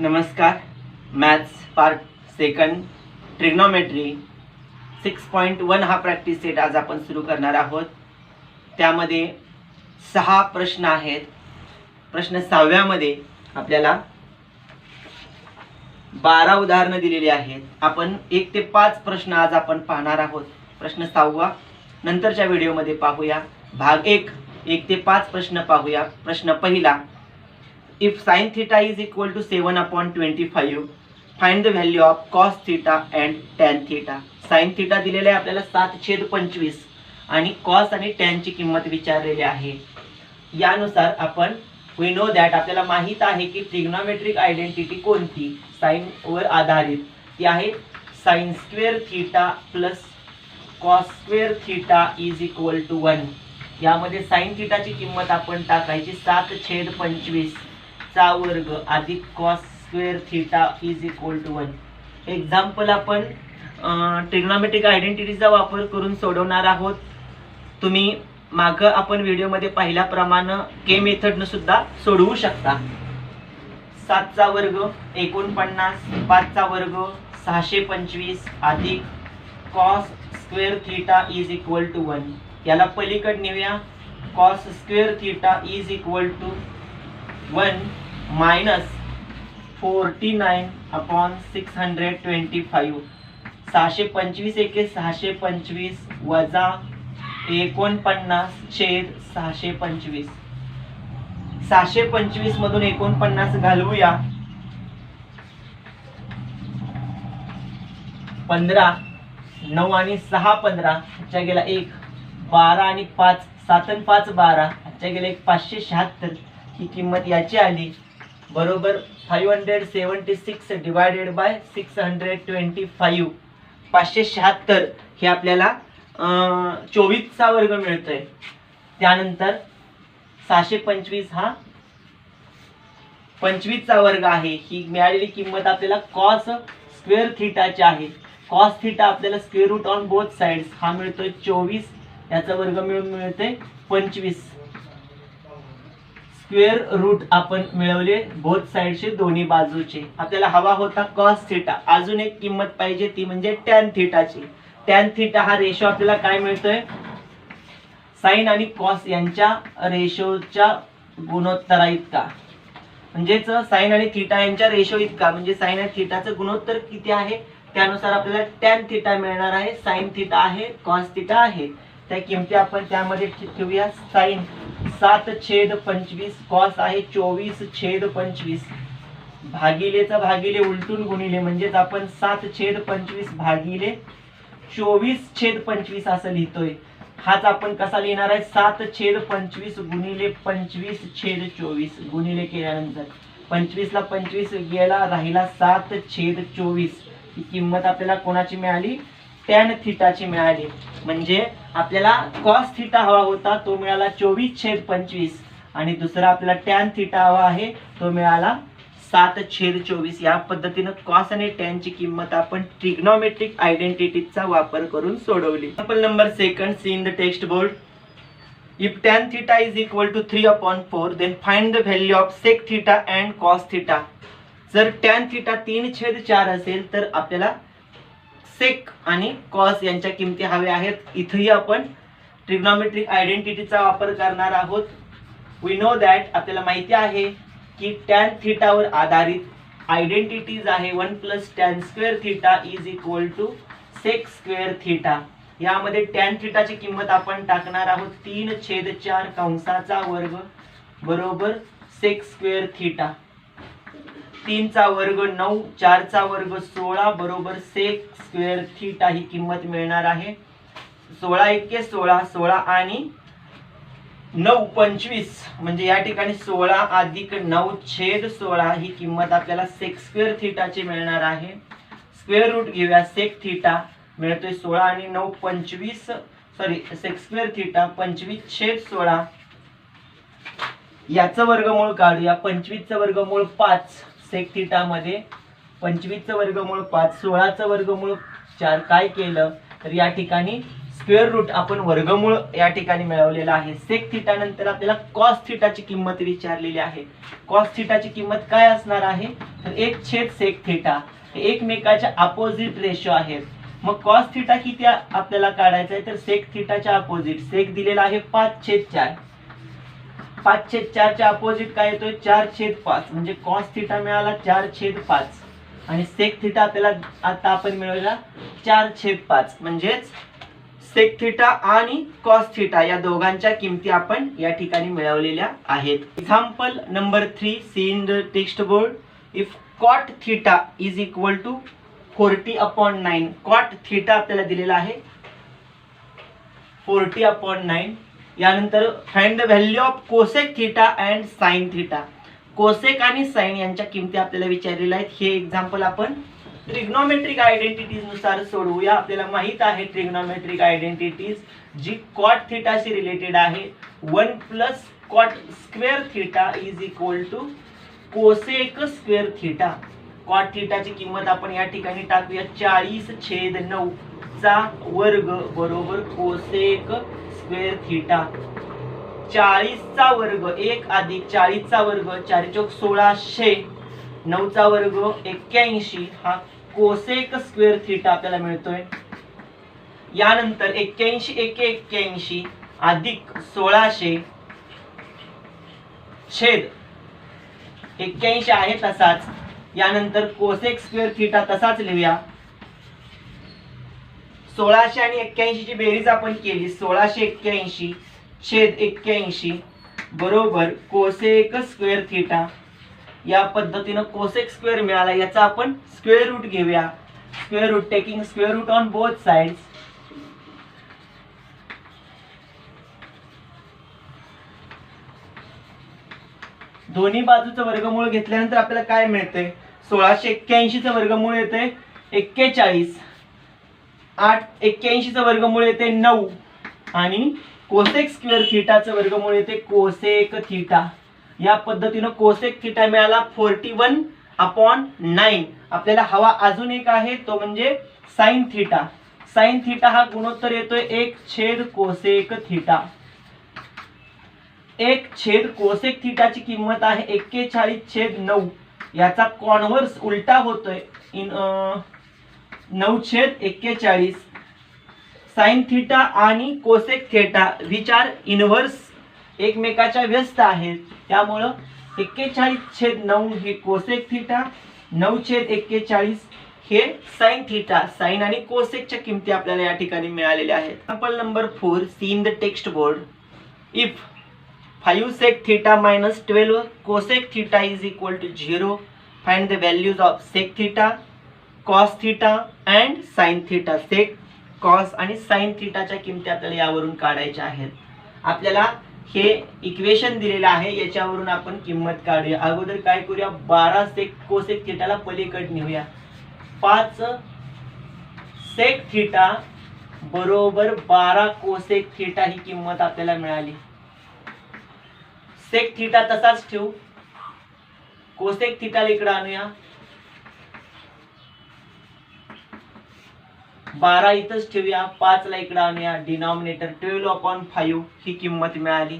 नमस्कार. Maths part second trigonometry 6.1 हा practice set आज आपण सुरू करणार आहोत. त्यामध्ये 6 प्रश्न आहेत. प्रश्न 6व्यामध्ये आपल्याला 12 उदाहरणं दिलेली आहेत. आपण 1 ते 5 प्रश्न आज आपण पाहणार आहोत. प्रश्न 6वा नंतरच्या व्हिडिओमध्ये पाहूया. भाग 1 1 ते 5 प्रश्न पाहूया. प्रश्न पहिला, if sin theta is equal to 7/25 find the value of cos theta and tan theta. sin theta दिलेला आहे आपल्याला 7/25 आणि cos आणि tan ची किंमत विचारलेली आहे. यानुसार आपण we know that आपल्याला माहित आहे की ट्रिग्नोमेट्रिक आयडेंटिटी कोणती sin वर आधारित ती आहे sin square theta plus cos square theta is equal to 1. यामध्ये sin थीटाची किंमत आपण टाकायची 7/25 चा वर्ग अधिक cos square theta is equal to 1. Example आपण ट्रिग्नोमेट्रिक आयडेंटिटीचा वापर करून सोडवणार आहोत. तुम्ही मागं आपण व्हिडिओमध्ये पाहिल्याप्रमाणे के मेथडनं सुद्धा सोडवू शकता. 7 चा वर्ग 49, 5 चा वर्ग 625 अधिक cos square theta is equal to 1. याला पलीकडे नेऊया. cos square theta is equal to 1 minus 49/625. 625 एके 625 वजा 49/625. 625 मधून 49 घालवूया. 15 9 आणि 6 15 च्या गेला 1 12 आणि 5 7 आणि 5 12 च्या गेला 1 576. ही किंमत याची आली बरोबर 576 डिवायडेड बाय 625. 576 हे आपल्याला 24 चा वर्ग मिळतोय. त्यानंतर 625 हा 25 चा वर्ग आहे. ही मिळालेली किंमत आपल्याला cos स्क्वेअर थीटाची आहे. cos थीटा आपल्याला square root on both sides हा मिळतोय 24. याचा वर्ग मिळून मिळते 25. स्क्वेअर रूट आपण मिळवले बोथ साइडचे दोन्ही बाजूचे. आपल्याला हवा होता cos थीटा. अजून एक किंमत पाहिजे ती म्हणजे tan थीटाची. tan थीटा हा रेशो आपल्याला काय मिळतोय sin आणि cos यांच्या रेशोच्या गुणोत्तरा इतका. म्हणजेच sin आणि थीटा यांच्या रेशो इतका म्हणजे sin आणि थीटाचं गुणोत्तर किती आहे त्यानुसार आपल्याला tan थीटा मिळणार आहे. sin थीटा आहे cos थीटा आहे. त्या किमती आपण त्यामध्ये ठेवूया. sin 7/25 cos आहे 24/25 भागिलेचा भागिले उलटून गुणिले म्हणजेच आपण 7/25 भागिले 24/25 असं लिहितोय. हाच आपण कसा लिहिणार आहे 7/25 गुणिले 25/24 गुणिले केल्यानंतर 25 ला 25 गेला राहिला 7/24. ही किंमत आपल्याला कोणाची मिळाली tan थीटाची मिळाली. म्हणजे आपल्याला cos थीटा हवा होता तो मिळाला 24/25 आणि दुसरा आपल्याला tan थीटा हवा आहे तो मिळाला 7/24. या पद्धतीने cos आणि tan ची किंमत आपण ट्रिग्नोमेट्रिक आयडेंटिटीचा वापर करून सोडवली. Example number 2 see in the text board. If tan theta is equal to 3/4 then find the value of sec theta and cos theta. जर tan theta 3/4 असेल तर आपल्याला सेक आणि कॉस यांच्या किमती हव्या आहेत. इथेही आपण ट्रिग्नोमेट्रिक आयडेंटिटीचा वापर करणार आहोत. वी नो दॅट आपल्याला माहिती आहे की tan थीटावर आधारित आयडेंटिटीज आहे 1 + tan square theta is equal to sec square theta. यामध्ये tan थीटाची किंमत आपण टाकणार आहोत 3/4 कंसाचा वर्ग बरोबर सेक स्क्वेअर थीटा. 3 चा वर्ग 9 4 चा वर्ग 16 बरोबर सेक स्क्वेअर थीटा ही किंमत मिळणार आहे. 16 एके 16 16 आणि 9 25 म्हणजे या ठिकाणी 16 अधिक 9/16 ही किंमत आपल्याला सेक स्क्वेअर थीटाची मिळणार आहे. स्क्वेअर रूट घेऊया. सेक थीटा मिळतोय 16 आणि 9 25 सेक स्क्वेअर थीटा 25/16. याचं वर्गमूळ काढूया. 25 चं वर्गमूळ 5 सेक थीटा मध्ये 25 चं वर्गमूळ 5 16 चं वर्गमूळ 4 काय केलं तर या ठिकाणी स्क्वेअर रूट आपण वर्गमूळ या ठिकाणी मिळवलेला आहे. सेक थिटा नंतर आपल्याला कॉस थिटाची किंमत विचारलेली आहे. कॉस थिटाची किंमत काय असणार आहे तर 1 सेक थिटा. एकमेकाच्या अपोजिट रेशो आहेत. मग कॉस थिटा किती आपल्याला काढायचा आहे तर सेक थिटाच्या अपोजिट. सेक दिलेला आहे 5/4. 5/4 च्या अपोजिट काय येतोय 4/5 म्हणजे कॉस थिटा मिळाला 4/5 आणि सेक थिटा आपल्याला आता आपण मिळवला 4/5 म्हणजेच सेक थिटा आणि कॉस थिटा या दोघांच्या किमती आपण या ठिकाणी मिळवलेल्या आहेत. Example number 3 see in the text board. If cot theta is equal to 40/9. Cot theta आपल्याला दिलेला आहे 40/9. यानंतर find the value of cosec theta and sine theta. Cosec आणि साइन यांच्या किमती आपल्याला विचारलेल्या आहेत. हे एक्झाम्पल आपण ट्रिग्नोमेट्रिक आयडेंटिटीज नुसार सोडवूया. आपल्याला माहित आहे ट्रिग्नोमेट्रिक आयडेंटिटीज जी कॉट थिटाशी रिलेटेड आहे. 1 plus cot square theta is equal to cosec square theta. Cot थिटाची किंमत आपण या ठिकाणी टाकूया 40/9 चा वर्ग बरोबर कोसेक स्क्वेअर थिटा. 40 चा वर्ग 1 अधिक 40 चा वर्ग 4×1600 9 चा वर्ग 81 हा कोसेक स्क्वेअर थिटा आपल्याला मिळतोय. यानंतर 81 × 81 अधिक 1600 छेद 81 आहे तसाच. यानंतर कोसेक स्क्वेअर थिटा तसाच लिहूया. 1600 आणि 81 ची बेरीज आपण केली 1681 छेद 81 बरोबर कोसेक स्क्वेअर थिटा. या पद्धतीने कोसेक स्क्वेअर मिळाला. याचा आपण स्क्वेअर रूट घेऊया. Square root taking square root on both sides. दोन्ही बाजूचं वर्गमूळ घेतल्यानंतर आपल्याला काय मिळतंय 1681 चं वर्गमूळ येतंय 41. 81 चं वर्गमूळ येते 9 आणि कोसेक स्क्वेअर थिटाचं वर्गमूळ येते कोसेक थिटा. या पद्धतीने कोसेक थिटा मिळाला 41/9. आपल्याला हवा अजून एक आहे तो म्हणजे साइन थिटा. साइन थिटा हा गुणोत्तर येतोय 1 कोसेक थिटा. 1 कोसेक थिटाची किंमत आहे 41/9. याचा कॉन्व्हर्स उलटा होतोय 9/41. साइन थिटा आणि कोसेक थिटा विचार इनव्हर्स एकमेकाच्या व्यस्त आहेत. त्यामुळं 41/9 हे कोसेक थिटा 9/41 हे साइन थिटा. साइन आणि कोसेकच्या किमती आपल्याला या ठिकाणी मिळालेल्या आहेत. Example number 4 see in the text board. If 5 sec theta minus 12 cosec theta is equal to 0. Find the values of sec theta, cos theta and sin theta. Sec, cos आणि sin theta च्या किमती आपल्याला यावरून काढायच्या आहेत. आपल्याला हे equation दिलेलं आहे याच्यावरून आपण किंमत काढूया. अगोदर काय करूया 12 sec cosec theta ला पलीकडे नेऊया. 5 sec theta बरोबर 12 cosec theta ही किंमत आपल्याला मिळाली. सेक थिटा तसाच ठेवू. कोसेक थिटा इकडे आणूया. 12 इथंच ठेवूया. 5 ला इकडे आणूया. डिनॉमिनेटर 12/5 ही किंमत मिळाली.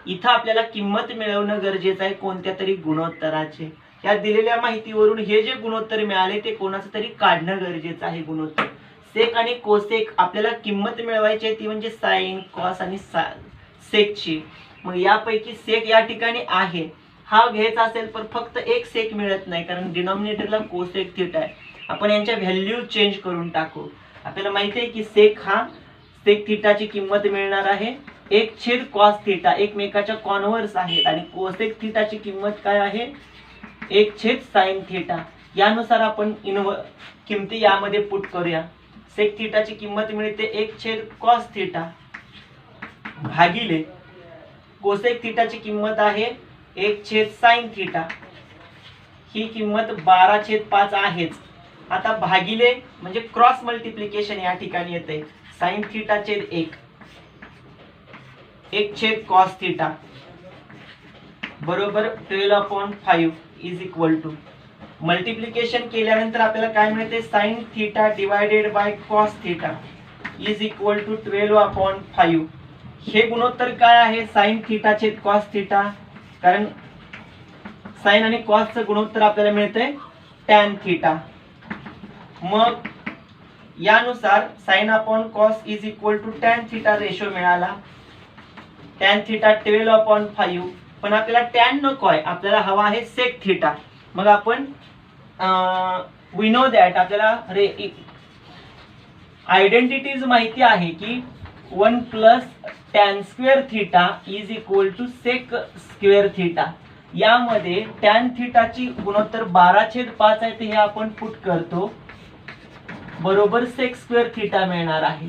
इथं आपल्याला किंमत मिळवणं गरजेचं आहे कोणत्या तरी गुणोत्तराचे. या दिलेल्या माहितीवरून हे जे गुणोत्तर मिळाले ते कोणाचं तरी काढणं गरजेचं आहे गुणोत्तर. सेक आणि कोसेक आपल्याला किंमत मिळवायची आहे ती म्हणजे साइन, कॉस आणि सेकची. मग यापैकी सेक या ठिकाणी आहे. हा घ्यायचा असेल पण फक्त एक सेक मिळत नाही कारण डिनॉमिनेटरला कोसेक थिटा आहे. आपण यांच्या व्हॅल्यू चेंज करून टाकू. आपल्याला माहिती आहे की सेक हा सेक थिटाची किंमत मिळणार आहे 1 कॉस थिटा. एकमेकाच्या कॉन्व्हर्स आहेत. आणि कोसेक थिटाची किंमत काय आहे 1 साइन थिटा. यानुसार आपण किमती यामध्ये पुट करूया. सेक थिटाची किंमत मिळते 1 कॉस थिटा भागिले कोसेक थिटाची किंमत आहे 1 साइन थिटा. ही किंमत 12/5 आहेच. आता भागिले म्हणजे क्रॉस मल्टिप्लिकेशन या ठिकाणी येते. साइन थिटा छेद 1 कॉस थिटा बरोबर 12/5 इज इक्वल टू मल्टिप्लिकेशन केल्यानंतर आपल्याला काय मिळते sine theta divided by cos theta. Is equal to 12/5. हे गुणोत्तर काय आहे? साइन थिटा छेद कॉस थिटा. कारण साइन आणि कॉसचं गुणोत्तर आपल्याला मिळतंय टॅन थिटा. मग यानुसार sine upon cos is equal to tan theta ratio मिळाला. Tan theta 12/5. पण आपल्याला टॅन नको आहे, आपल्याला हवा आहे सेक थिटा. मग आपण वी नो दॅट आपल्याला आयडेंटिटीज माहिती आहे की 1 plus tan square theta is equal to sec square theta. यामध्ये टॅन थिटाची गुणोत्तर 12/5 आहे, ते हे आपण पुट करतो, बरोबर सेक स्क्वेअर थिटा मिळणार आहे.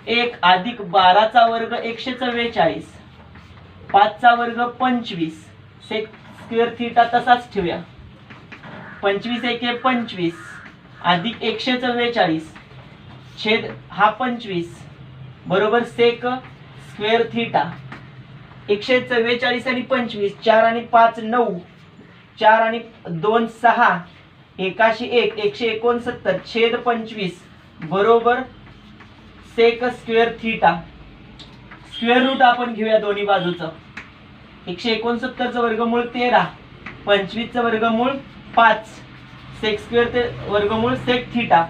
1 अधिक 12चा वर्ग 144, 5चा वर्ग 25, सेक स्क्वेअर थिटा तसाच ठेवूया. 25 एके 25 अधिक 144 छेद हा 25 बरोबर सेक स्क्वेअर थिटा. 144 आणि 25, 4 आणि 5 9, 4 आणि 2 6, 1 169 छेद 25 बरोबर sec square theta. Square root आपण घेऊया दोन्ही बाजूचं. 169चं वर्गमूळ 13, 25चं वर्गमूळ 5, सेक स्क्वेअर वर्गमूळ सेक थिटा.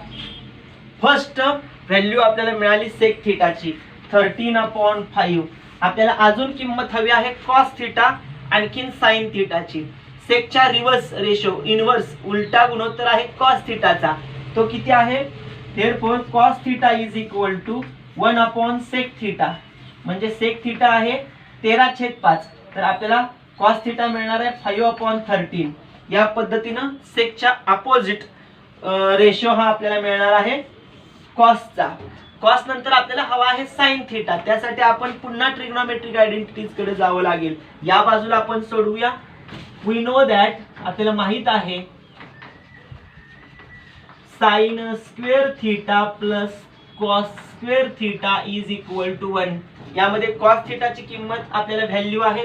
फर्स्ट व्हॅल्यू आपल्याला मिळाली सेक थिटाची 13/5. आपल्याला अजून किंमत हवी आहे कॉस थिटा आणखीन साइन थिटाची. सेकच्या रिव्हर्स रेशो इनवर्स उलटा गुणोत्तर आहे कॉस थिटाचा. तो किती आहे? Therefore cos theta is equal to 1/सेक थिटा. म्हणजे सेक थिटा आहे 13/5. तर आपल्याला कॉस थिटा मिळणार आहे 5/13. या पद्धतीनं सेकच्या अपोजिट रेशो हा आपल्याला मिळणार आहे कॉसचा. कॉस नंतर आपल्याला हवा आहे साइन थिटा. त्यासाठी आपण पुन्हा ट्रिग्नोमेट्रिक आयडेंटिटीज कडे जावं लागेल. या बाजूला आपण सोडवूया. वी नो दॅट आपल्याला माहित आहे sine square theta plus cos square theta is equal to 1. यामध्ये कॉस थिटाची किंमत आपल्याला व्हॅल्यू आहे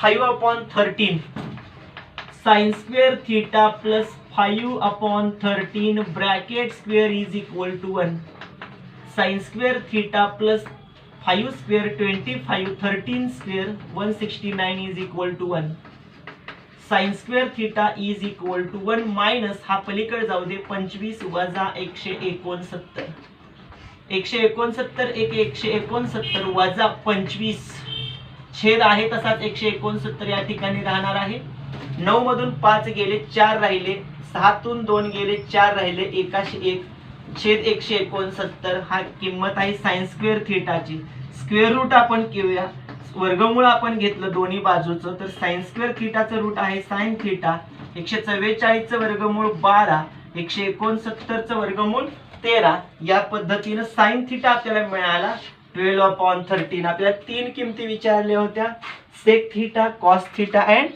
5/13. Sine square theta plus 5/13 bracket square is equal to 1. Sine square theta plus 5 square 25, 13 square 169 is equal to 1. Sine square theta is equal to 1 minus हा पलीकडे जाऊ दे 25 वजा 169. 169 एक 169 वजा 25 छेद आहे तसाच 169 या ठिकाणी राहणार आहे. 9 मधून 5 गेले 4 राहिले, 6 तून 2 गेले 4 राहिले, 1 छेद 169. हा किंमत आहे साइन स्क्वेअर थिटाची. स्क्वेअर रूट आपण घेऊया. वर्गमूळ आपण घेतलं दोन्ही बाजूचं, तर साइन स्क्वेअर थिटाचं रूट आहे साइन थिटा. 144चं वर्गमूळ 12, 169चं वर्गमूळ 13. या पद्धतीनं साइन थिटा आपल्याला मिळाला 12/13. आपल्याला 3 किमती विचारल्या होत्या, sec theta, cos theta and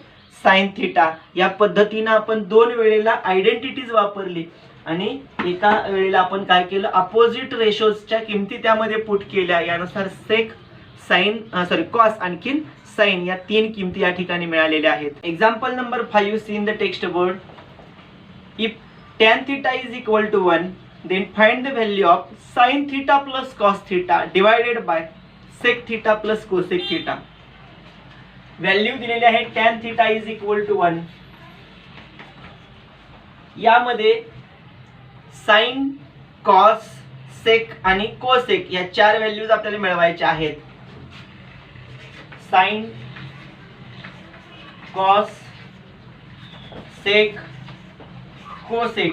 sine theta. या पद्धतीनं आपण 2 वेळेला आयडेंटिटीज वापरली आणि एका वेळेला आपण काय केलं, अपोजिट रेशोजच्या किमती त्यामध्ये पुट केल्या. यानुसार सेक, साइन कॉस आणखीन साइन या 3 किमती या ठिकाणी मिळालेल्या आहेत. Example number 5 see in the text board. If tan theta is equal to 1, then find the value of sin theta plus cos theta divided by sec theta plus cosec theta. Value दिलेली आहे tan theta is equal to 1. यामध्ये sign, cos, सेक आणि cosec या 4 values आपल्याला मिळवायच्या आहेत. Sign, cos, sec, cosec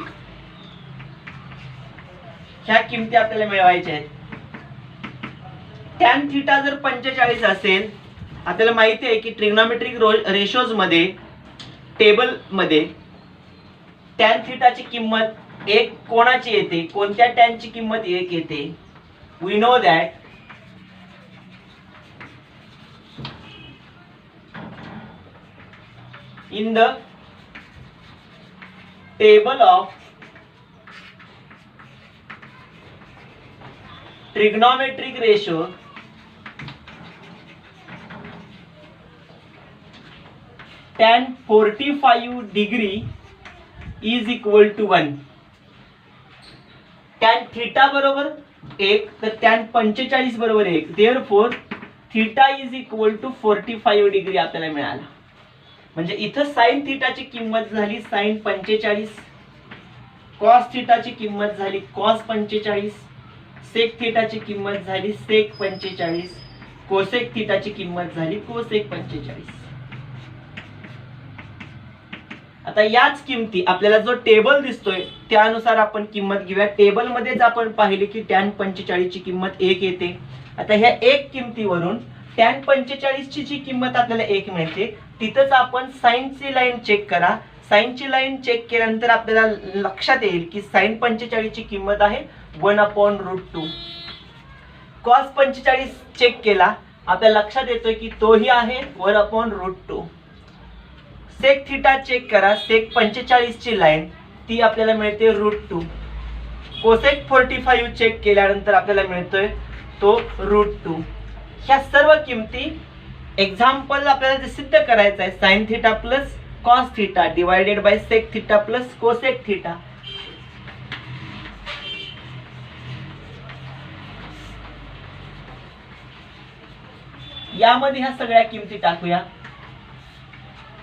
ह्या किमती आपल्याला मिळवायच्या आहेत. टॅन थिटा जर 45 असेल, आपल्याला माहिती आहे की ट्रिग्नोमेट्रिक रेशोज मध्ये टेबल मध्ये टॅन थिटाची किंमत 1 कोणाची येते, कोणत्या टॅनची किंमत 1 येते. We know that in the table of trigonometric ratio tan 45 degree is equal to 1. tan theta बरोबर 1 तर tan 45 बरोबर 1. Therefore theta is equal to 45 degree आपल्याला मिळाला. म्हणजे इथं साइन थीटाची किंमत झाली साइन 45, कॉस थीटाची किंमत झाली कॉस 45, सेक थीटाची किंमत झाली सेक 45, कोसेक थीटाची किंमत झाली कोसेक 45. आता याच किमती आपल्याला जो टेबल दिसतोय त्यानुसार आपण किंमत घेऊया. टेबल मध्येच आपण पाहिले की tan 45 ची किंमत 1 येते. आता ह्या 1 किमतीवरून tan 45 ची जी किंमत आपल्याला 1 मिळते तिथंच आपण साइन ची लाईन चेक करा. साइन ची लाईन चेक केल्यानंतर आपल्याला लक्षात येईल की साइन 45 ची किंमत आहे 1/√2. कॉस 45 चेक केला आपल्याला लक्षात येतोय की तोही आहे 1/√2. सेक थीटा चेक करा. सेक 45 ची लाईन ती आपल्याला मिळते √2. कोसेक 45 चेक केल्यानंतर आपल्याला मिळतोय तो √2. ह्या सर्व किमती एक्झाम्पल आपल्याला सिद्ध करायचं आहे sine theta plus cos theta divided by sec theta plus cosec theta. यामध्ये ह्या सगळ्या किमती टाकूया.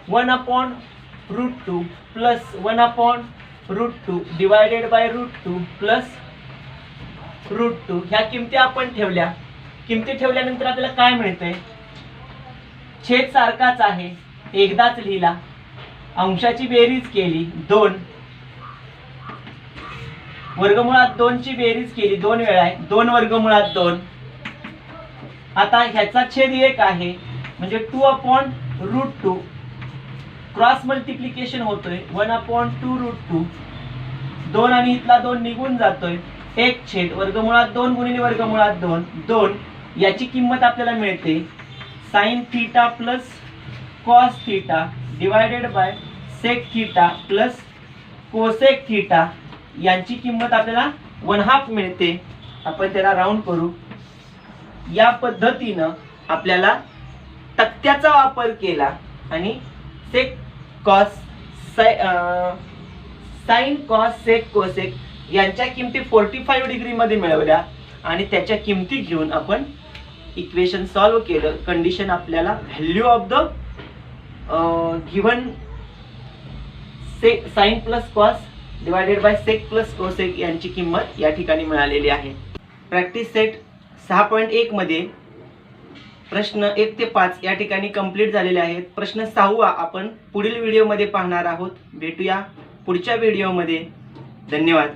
1/√2 प्लस 1/√2 डिवायडेड बाय √2 प्लस √2 ह्या किमती आपण ठेवल्या. किमती ठेवल्यानंतर आपल्याला काय मिळतंय? छेद सारखाच आहे, एकदाच लिहिला. अंशाची बेरीज केली 2, वर्गमुळात 2 ची बेरीज केली 2 वेळा आहे, 2 वर्गमुळात 2. आता ह्याचा छेद 1 आहे म्हणजे 2/√2 क्रॉस मल्टिप्लिकेशन होतोय 1/2√2. 2 आणि इथला 2 निघून जातोय. 1 छेद वर्गमुळात 2 गुणिले वर्गमुळात 2 2. याची किंमत आपल्याला मिळते sine theta plus cos theta divided by sec theta plus cosec theta. यांची किंमत आपल्याला 1/2 मिळते. आपण त्याला राऊंड करू. या पद्धतीनं आपल्याला तक्त्याचा वापर केला आणि sec cos sine cos sec cosec यांच्या किमती 45 डिग्री मध्ये मिळवल्या आणि त्याच्या किमती घेऊन आपण इक्वेशन सॉल्व्ह केलं. कंडिशन आपल्याला value of the given sine plus cos divided by sec plus cosec यांची किंमत या ठिकाणी मिळालेली आहे. प्रॅक्टिस सेट 6.1 मध्ये प्रश्न 1 ते 5 या ठिकाणी कंप्लीट झालेले आहेत. प्रश्न 6वा आपण पुढील व्हिडिओमध्ये पाहणार आहोत. भेटूया पुढच्या व्हिडिओमध्ये. धन्यवाद.